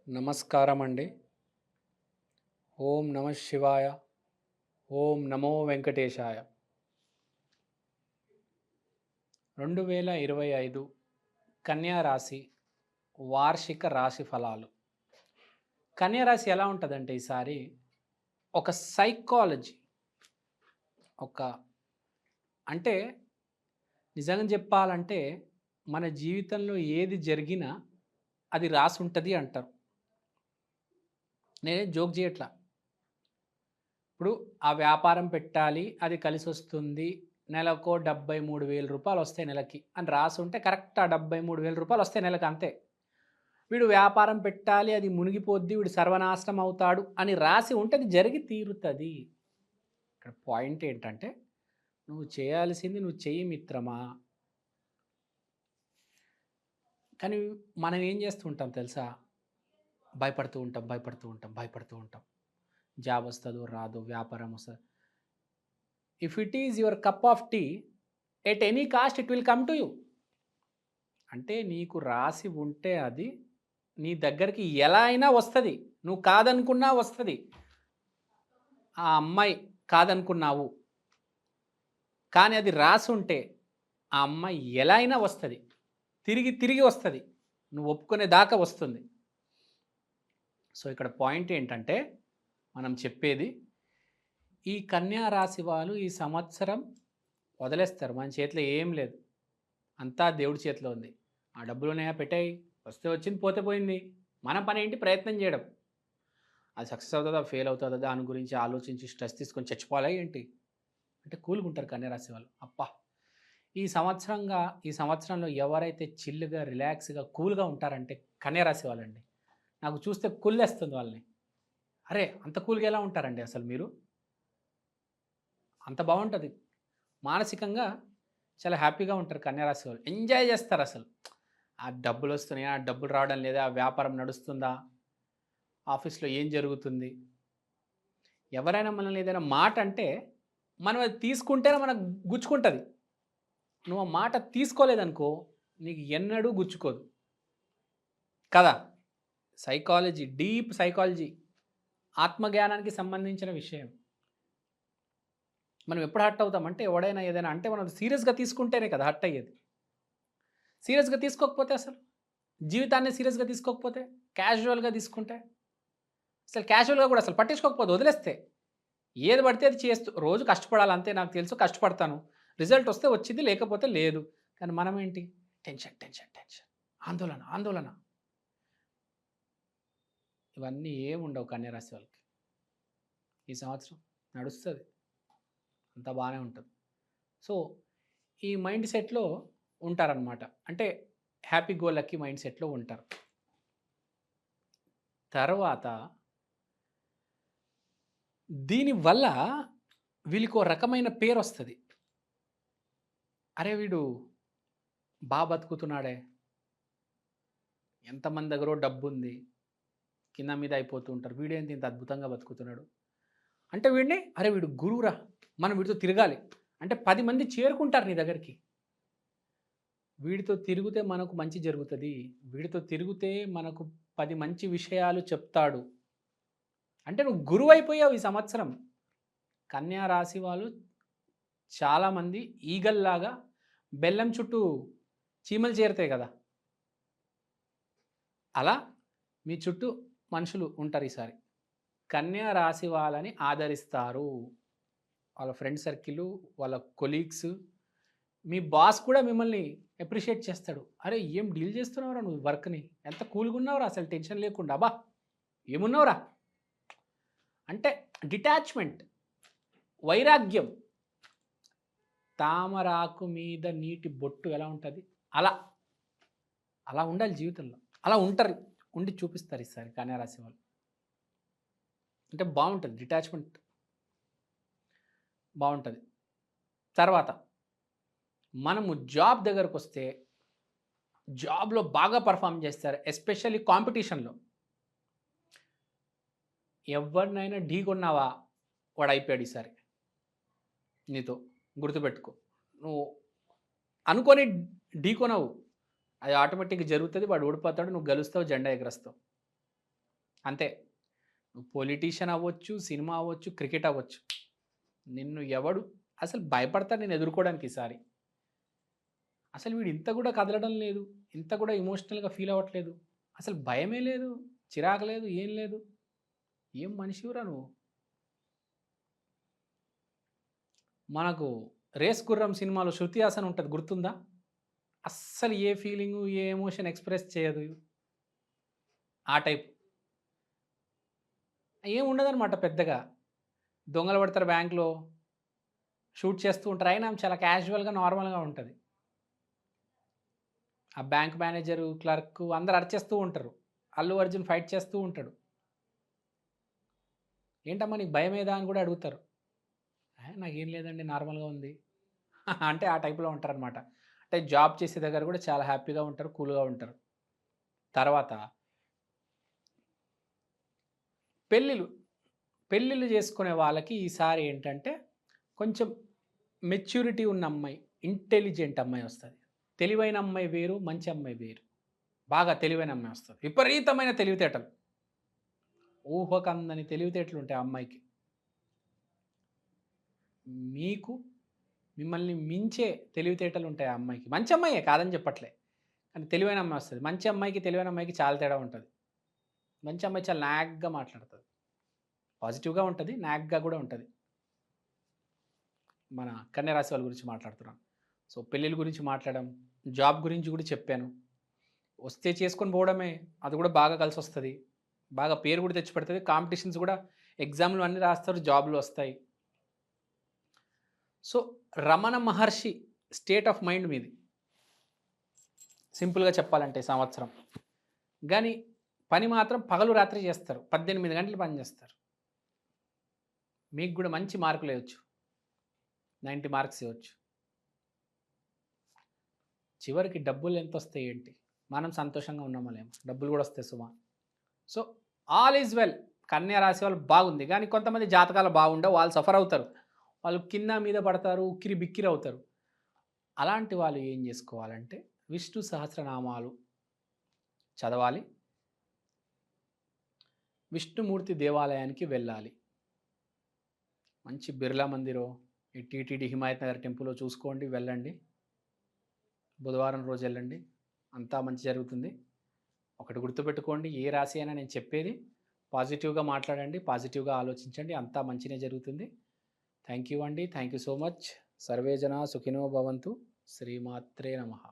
నమస్కారం అండి. ఓం నమ శివాయ. ఓం నమో వెంకటేశాయ. 2025 కన్యా రాశి వార్షిక రాశి ఫలాలు. కన్యా రాశి ఎలా ఉంటుందంటే ఈసారి ఒక సైకాలజీ, ఒక అంటే నిజంగా చెప్పాలంటే మన జీవితంలో ఏది జరిగినా అది రాసి ఉంటుంది అంటారు. నేనే జోక్ చేయట్లా. ఇప్పుడు ఆ వ్యాపారం పెట్టాలి, అది కలిసి వస్తుంది, నెలకో 73,000 రూపాయలు వస్తాయి నెలకి అని రాసి ఉంటే కరెక్ట్ ఆ 73,000 రూపాయలు వస్తాయి నెలకి అంతే. వీడు వ్యాపారం పెట్టాలి, అది మునిగిపోద్ది, వీడు సర్వనాశనం అవుతాడు అని రాసి ఉంటే అది జరిగి తీరుతుంది. ఇక్కడ పాయింట్ ఏంటంటే నువ్వు చేయాల్సింది నువ్వు చెయ్యి మిత్రమా. కానీ మనం ఏం చేస్తూ ఉంటాం తెలుసా? భయపడుతూ ఉంటాం. జాబ్ వస్తుందో రాదో, వ్యాపారం వస్తుంది. If it is your cup of tea, at any cost it will come to you. అంటే నీకు రాసి ఉంటే అది నీ దగ్గరికి ఎలా అయినా వస్తుంది. నువ్వు కాదనుకున్నా వస్తుంది. ఆ అమ్మాయి కాదనుకున్నావు, కానీ అది రాసి ఉంటే ఆ అమ్మాయి ఎలా అయినా వస్తుంది, తిరిగి వస్తుంది, నువ్వు ఒప్పుకునే దాకా వస్తుంది. సో ఇక్కడ పాయింట్ ఏంటంటే మనం చెప్పేది, ఈ కన్యా రాశి వాళ్ళు ఈ సంవత్సరం వదిలేస్తారు. మన చేతిలో ఏం లేదు, అంతా దేవుడి చేతిలో ఉంది. ఆ డబ్బులున్నాయా పెట్టాయి, వస్తే వచ్చింది, పోతే పోయింది. మన పని ఏంటి? ప్రయత్నం చేయడం. అది సక్సెస్ అవుతుందా ఫెయిల్ అవుతుందా దాని గురించి ఆలోచించి స్ట్రెస్ తీసుకొని చచ్చిపోవాలా ఏంటి అంటే కూల్గా ఉంటారు కన్యా రాశి వాళ్ళు. అప్పా ఈ సంవత్సరంలో ఎవరైతే చిల్లుగా, రిలాక్స్గా, కూల్గా ఉంటారంటే కన్యా రాశి వాళ్ళండి. నాకు చూస్తే కుళ్ళేస్తుంది వాళ్ళని. అరే అంత కూల్గా ఎలా ఉంటారండి అసలు మీరు? అంత బాగుంటుంది. మానసికంగా చాలా హ్యాపీగా ఉంటారు కన్యా రాశి వాళ్ళు. ఎంజాయ్ చేస్తారు అసలు. ఆ డబ్బులు వస్తున్నాయా, ఆ డబ్బులు రావడం లేదా, ఆ వ్యాపారం నడుస్తుందా, ఆఫీస్లో ఏం జరుగుతుంది. ఎవరైనా మనల్ని ఏదైనా మాట అంటే మనం అది తీసుకుంటేనే మనకు గుచ్చుకుంటుంది. నువ్వు ఆ మాట తీసుకోలేదనుకో నీకు ఎన్నడూ గుచ్చుకోదు కదా. సైకాలజీ, డీప్ సైకాలజీ, ఆత్మజ్ఞానానికి సంబంధించిన విషయం. మనం ఎప్పుడు హర్ట్ అవుతామంటే ఎవడైనా ఏదైనా అంటే మనం సీరియస్గా తీసుకుంటేనే కదా హర్ట్ అయ్యేది. సీరియస్గా తీసుకోకపోతే, అసలు జీవితాన్ని సీరియస్గా తీసుకోకపోతే, క్యాజువల్గా తీసుకుంటే, అసలు క్యాజువల్గా కూడా అసలు పట్టించుకోకపోతే, వదిలేస్తే ఏది పడితే అది చేస్తూ రోజు కష్టపడాలి అంతే. నాకు తెలుసు, కష్టపడతాను, రిజల్ట్ వస్తే వచ్చింది, లేకపోతే లేదు. కానీ మనం ఏంటి? టెన్షన్, ఆందోళన. ఇవన్నీ ఏముండవు కన్యా రాశి వాళ్ళకి. ఈ సంవత్సరం నడుస్తుంది, అంతా బాగానే ఉంటుంది. సో ఈ మైండ్ సెట్లో ఉంటారనమాట. అంటే హ్యాపీ గో లక్కీ మైండ్ సెట్లో ఉంటారు. తర్వాత దీనివల్ల వీళ్ళకి ఒక రకమైన పేరు వస్తుంది. అరే వీడు బాగా బతుకుతున్నాడే, ఎంతమంది దగ్గర డబ్బు ఉంది, కింద మీద అయిపోతూ ఉంటారు, వీడేంటి ఇంత అద్భుతంగా బతుకుతున్నాడు అంటే వీడిని, అరే వీడు గురువురా, మనం వీడితో తిరగాలి అంటే 10 మంది చేరుకుంటారు నీ దగ్గరికి. వీడితో తిరిగితే మనకు మంచి జరుగుతుంది, వీడితో తిరిగితే మనకు 10 మంచి విషయాలు చెప్తాడు అంటే నువ్వు గురువు అయిపోయావు ఈ సంవత్సరం. కన్యా రాశి వాళ్ళు చాలామంది ఈగల్లాగా బెల్లం చుట్టూ చీమలు చేరుతాయి కదా, అలా మీ చుట్టూ మనుషులు ఉంటారు ఈసారి. కన్యా రాశి వాళ్ళని ఆదరిస్తారు. వాళ్ళ ఫ్రెండ్ సర్కిల్, వాళ్ళ కొలీగ్స్, మీ బాస్ కూడా మిమ్మల్ని అప్రిషియేట్ చేస్తాడు. అరే ఏం డీల్ చేస్తున్నావురా నువ్వు వర్క్ని, ఎంత కూల్గా ఉన్నావురా, అసలు టెన్షన్ లేకుండా, అబ్బా ఏమున్నావురా అంటే డిటాచ్మెంట్, వైరాగ్యం. తామరాకు మీద నీటి బొట్టు ఎలా ఉంటుంది అలా ఉండాలి జీవితంలో. అలా ఉంటారు, ఉండి చూపిస్తారు ఈసారి కన్యా రాశి వాళ్ళు. అంటే బాగుంటుంది, డిటాచ్మెంట్ బాగుంటుంది. తర్వాత మనము జాబ్ దగ్గరకు వస్తే జాబ్లో బాగా పర్ఫామ్ చేస్తారు, ఎస్పెషల్లీ కాంపిటీషన్లో. ఎవరినైనా ఢీ కొన్నావా వాడు అయిపోయాడు ఈసారి నీతో. గుర్తుపెట్టుకో, నువ్వు అనుకొని ఢీ కొనవు, అది ఆటోమేటిక్గా జరుగుతుంది. వాడు ఓడిపోతాడు, నువ్వు గెలుస్తావు, జెండా ఎగరేస్తావు. అంతే. నువ్వు పొలిటీషియన్ అవ్వచ్చు, సినిమా అవ్వచ్చు, క్రికెట్ అవ్వచ్చు. నిన్ను ఎవడు అసలు భయపడతాడు నేను ఎదుర్కోవడానికి ఈసారి. అసలు వీడు ఇంత కూడా కదలడం లేదు. ఇంత కూడా ఎమోషనల్‌గా ఫీల్ అవ్వట్లేదు. అసలు భయమే లేదు, చిరాకు లేదు, ఏం లేదు. ఏం మనిషివిరా నువ్వు? మనకు 'రేస్ గుర్రం' సినిమాలో 'శృతి హాసన్' ఉంటది గుర్తుందా? అస్సలు ఏ ఫీలింగు, ఏ ఎమోషన్ ఎక్స్‌ప్రెస్ చేయదు. ఆ టైప్. ఏం ఉండదనమాట పెద్దగా. దొంగలు పడతారు బ్యాంక్‌లో, షూట్ చేస్తూ ఉంటారు. అయినా ఆమె చాలా క్యాజువల్‌గా, నార్మల్‌గా ఉంటది. ఆ బ్యాంక్ మేనేజరు, క్లర్కు అందరూ అరిచేస్తూ ఉంటారు. అల్లు అర్జున్ ఫైట్ చేస్తూ ఉంటాడు. "ఏంటమ్మా నీకు భయమేదా?" అని కూడా అడుగుతారు. నాకేం లేదండి నార్మల్‌గా ఉంది." అంటే ఆ టైప్‌లో ఉంటారనమాట. అంటే జాబ్ చేసే దగ్గర కూడా చాలా హ్యాపీగా ఉంటారు, కూల్‌గా ఉంటారు. తర్వాత పెళ్ళిళ్ళు, పెళ్ళిళ్ళు చేసుకునే వాళ్ళకి ఈసారి ఏంటంటే కొంచెం మెచ్యూరిటీ ఉన్న అమ్మాయి, ఇంటెలిజెంట్ అమ్మాయి వస్తది. తెలివైన అమ్మాయి వేరు, మంచి అమ్మాయి వేరు. బాగా తెలివైన అమ్మాయి వస్తది. విపరీతమైన తెలివితేటలు. ఊహకందని తెలివితేటలుంటాయి ఆ అమ్మాయికి. మీకు మిమ్మల్ని మించే తెలివితేటలుంటాయి ఆ అమ్మాయికి. మంచి అమ్మాయే కాదని చెప్పట్లే. కానీ తెలివైన అమ్మాయి వస్తది. మంచి అమ్మాయికి, తెలివైన అమ్మాయికి చాలా తేడా ఉంటది. మంచి అమ్మాయి చాలా నాగ్‌గా మాట్లాడతది. పాజిటివ్‌గా ఉంటది. నాగ్‌గా కూడా ఉంటది. మన కన్య రాశి వాళ్ళ గురించి మాట్లాడుతున్నాను. సో, పెళ్ళిళ్ళ గురించి మాట్లాడాం. జాబ్ గురించి కూడా చెప్పాను. వస్తే చేసుకొని పోవడమే. అది కూడా బాగా కలిసొస్తది. బాగా పేరు కూడా తెచ్చిపెడతది. కాంపిటీషన్స్ కూడా ఎగ్జామ్‌లు అన్నీ రాస్తారు. జాబ్‌లు వస్తాయి. So, Ramana Maharshi state of mind మీది. సింపుల్‌గా చెప్పాలంటే ఈ సంవత్సరం. గానీ పని మాత్రం పగలు రాత్రి చేస్తారు. 18 గంటలు పని చేస్తారు. మీకు కూడా మంచి మార్కులేయొచ్చు. 90 మార్క్స్ ఇవ్వచ్చు. చివరికి డబ్బులు ఎంతొస్తాయి ఏంటి? మనం సంతోషంగా ఉన్నామా లేమా? డబ్బులు కూడా వస్తాయి సుమా. So, all is well. కన్యా రాశి వాళ్ళు బాగుంది. కానీ కొంతమంది జాతకాలు బాగుండవు. వాళ్ళు సఫర్ అవుతారు. వాళ్ళు కింద మీద పడతారు. ఉక్కిరి బిక్కిరి అవుతారు. అలాంటి వాళ్ళు ఏం చేసుకోవాలంటే విష్ణు సహస్రనామాలు చదవాలి. విష్ణుమూర్తి దేవాలయానికి వెళ్ళాలి. మంచి బిర్లా మందిరో, ఈ టీటీడీ హిమాయత్ నగర్ టెంపులో చూసుకోండి, వెళ్ళండి. బుధవారం రోజు వెళ్ళండి. అంతా మంచి జరుగుతుంది. ఒకటి గుర్తుపెట్టుకోండి, ఏ రాశి అయినా నేను చెప్పేది పాజిటివ్‌గా మాట్లాడండి, పాజిటివ్‌గా ఆలోచించండి. అంతా మంచినే జరుగుతుంది. థ్యాంక్ యూ అండి. Thank you so much. Survey జనా సుఖినో భవంతు. శ్రీమాత్రే నమః.